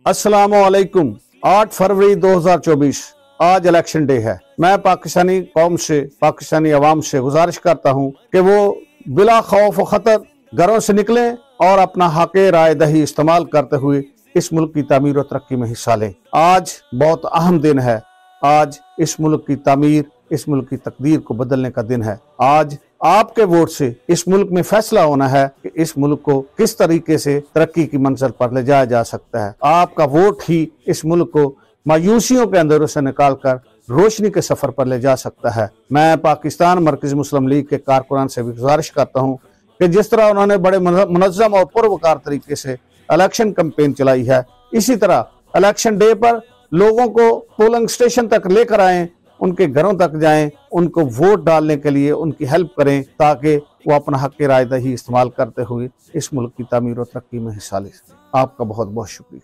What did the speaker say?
अस्सलामुअलैकुम। 8 फरवरी 2024 आज election day है। मैं पाकिस्तानी कौम से, पाकिस्तानी अवाम से गुजारिश करता हूँ कि वो बिला खौफ व खतर घरों से निकलें और अपना हक राय दही इस्तेमाल करते हुए इस मुल्क की तामीर और तरक्की में हिस्सा लें। आज बहुत अहम दिन है। आज इस मुल्क की तामीर, इस मुल्क की तकदीर को बदलने का दिन है। आज आपके वोट से इस मुल्क में फैसला होना है कि इस मुल्क को किस तरीके से तरक्की की मंजिल पर ले जाया जा सकता है। आपका वोट ही इस मुल्क को मायूसियों के अंदरों से निकालकर रोशनी के सफर पर ले जा सकता है। मैं पाकिस्तान मरकज़ी मुस्लिम लीग के कारकुनान से भी गुजारिश करता हूँ कि जिस तरह उन्होंने बड़े मुनज़्ज़म और पुरवकार तरीके से इलेक्शन कैंपेन चलाई है, इसी तरह इलेक्शन डे पर लोगों को पोलिंग स्टेशन तक लेकर आएं, उनके घरों तक जाएं, उनको वोट डालने के लिए उनकी हेल्प करें ताकि वो अपना हक राय दही इस्तेमाल करते हुए इस मुल्क की तामीर और तरक्की में हिस्सा ले सकें। आपका बहुत बहुत शुक्रिया।